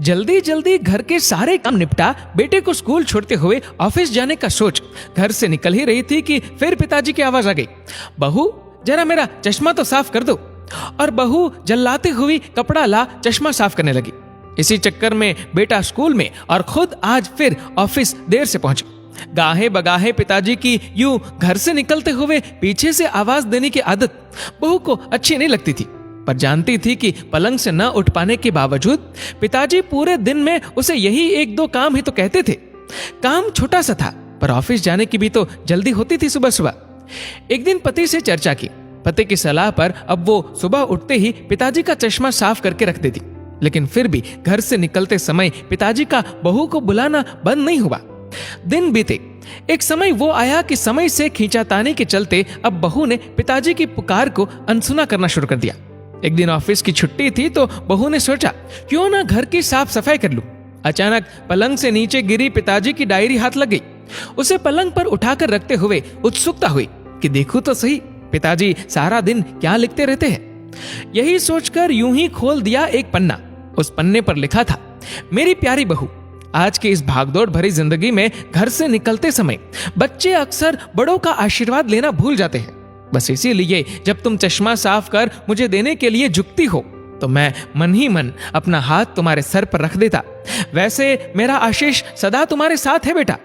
जल्दी जल्दी घर के सारे काम निपटा बेटे को स्कूल छोड़ते हुए ऑफिस जाने का सोच घर से निकल ही रही थी कि फिर पिताजी की आवाज आ गई, बहू जरा मेरा चश्मा तो साफ कर दो। और बहू जल्लाते हुई कपड़ा ला चश्मा साफ करने लगी। इसी चक्कर में बेटा स्कूल में और खुद आज फिर ऑफिस देर से पहुंचे। गाहे बगाहे पिताजी की यूं घर से निकलते हुए पीछे से आवाज देने की आदत बहू को अच्छी नहीं लगती थी, पर जानती थी कि पलंग से न उठ पाने के बावजूद पिताजी पूरे दिन में उसे यही एक दो काम ही तो कहते थे। काम छोटा सा था, पर ऑफिस जाने की भी तो जल्दी होती थी सुबह सुबह। एक दिन पति से चर्चा की। पति की सलाह पर अब वो सुबह उठते ही पिताजी का चश्मा साफ करके रख देती, लेकिन फिर भी घर से निकलते समय पिताजी का बहू को बुलाना बंद नहीं हुआ। दिन बीते, एक समय वो आया कि समय से खींचातानी के चलते अब बहू ने पिताजी की पुकार को अनसुना करना शुरू कर दिया। एक दिन ऑफिस की छुट्टी थी तो बहू ने सोचा क्यों ना घर की साफ सफाई कर लूं। अचानक पलंग से नीचे गिरी पिताजी की डायरी हाथ लग गई। उसे पलंग पर उठाकर रखते हुए उत्सुकता हुई कि देखूं तो सही पिताजी सारा दिन क्या लिखते रहते हैं। यही सोचकर यूं ही खोल दिया एक पन्ना। उस पन्ने पर लिखा था, मेरी प्यारी बहू, आज की इस भागदौड़ भरी जिंदगी में घर से निकलते समय बच्चे अक्सर बड़ों का आशीर्वाद लेना भूल जाते हैं। बस इसीलिए जब तुम चश्मा साफ कर मुझे देने के लिए झुकती हो तो मैं मन ही मन अपना हाथ तुम्हारे सर पर रख देता। वैसे मेरा आशीष सदा तुम्हारे साथ है बेटा।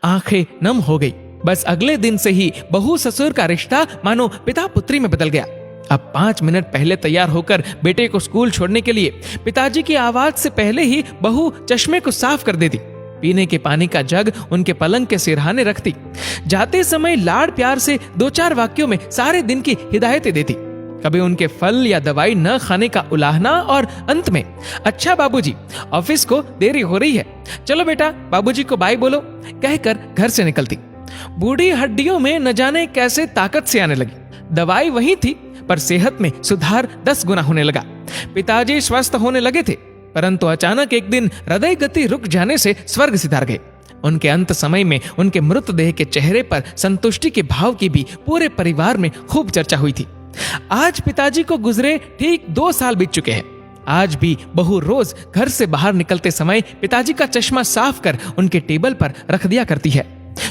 आंखें नम हो गई। बस अगले दिन से ही बहू ससुर का रिश्ता मानो पिता पुत्री में बदल गया। अब 5 मिनट पहले तैयार होकर बेटे को स्कूल छोड़ने के लिए पिताजी की आवाज से पहले ही बहू चश्मे को साफ कर देती। पीने के पानी का जग उनके पलंग के सिरहाने रखती। जाते समय लाड़ प्यार से 2-4 वाक्यों में सारे दिन की हिदायतें देती। कभी उनके फल या दवाई न खाने का उलाहना और अंत में, अच्छा बाबूजी ऑफिस को देरी हो रही है, चलो बेटा बाबूजी को बाय बोलो, कहकर घर से निकलती। बूढ़ी हड्डियों में न जाने कैसे ताकत से आने लगी। दवाई वही थी, पर सेहत में सुधार 10 गुना होने लगा। पिताजी स्वस्थ होने लगे थे, परंतु अचानक एक दिन हृदय गति रुक जाने से स्वर्ग सिधार गए। उनके अंत समय में उनके मृतदेह के चेहरे पर संतुष्टि के भाव की भी पूरे परिवार में खूब चर्चा हुई थी। आज पिताजी को गुजरे ठीक 2 साल बीत चुके हैं। आज भी बहू रोज घर से बाहर निकलते समय पिताजी का चश्मा साफ कर उनके टेबल पर रख दिया करती है।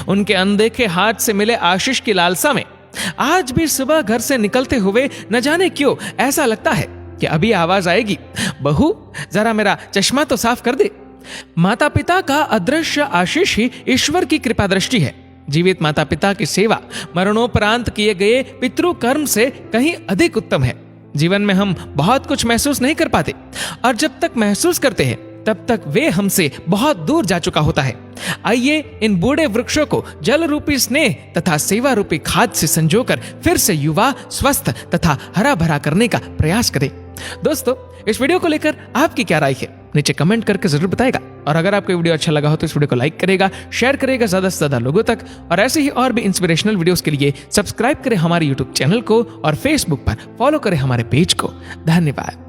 उनके अनदेखे हाथ से मिले आशीष की लालसा में आज भी सुबह घर से निकलते हुए न जाने क्यों ऐसा लगता है कि अभी आवाज आएगी, बहू जरा मेरा चश्मा तो साफ कर दे। माता पिता का अदृश्य आशीष ही ईश्वर की कृपा दृष्टि है। जीवित माता पिता की सेवा मरणोपरांत किए गए पितृ कर्म से कहीं अधिक उत्तम है। जीवन में हम बहुत कुछ महसूस नहीं कर पाते, और जब तक महसूस करते हैं तब तक वे हमसे बहुत दूर जा चुका होता है। आइए इन बूढ़े वृक्षों को जल रूपी स्नेह तथा सेवा रूपी खाद से संजोकर फिर से युवा, स्वस्थ तथा हरा भरा करने का प्रयास करें। दोस्तों, इस वीडियो को लेकर आपकी क्या राय है नीचे कमेंट करके जरूर बताएगा। और अगर आपको वीडियो अच्छा लगा हो तो इस वीडियो को लाइक करेगा, शेयर करेगा ज्यादा से ज्यादा लोगों तक। और ऐसे ही और भी इंस्पिरेशनल वीडियोस के लिए सब्सक्राइब करें हमारे यूट्यूब चैनल को और फेसबुक पर फॉलो करें हमारे पेज को। धन्यवाद।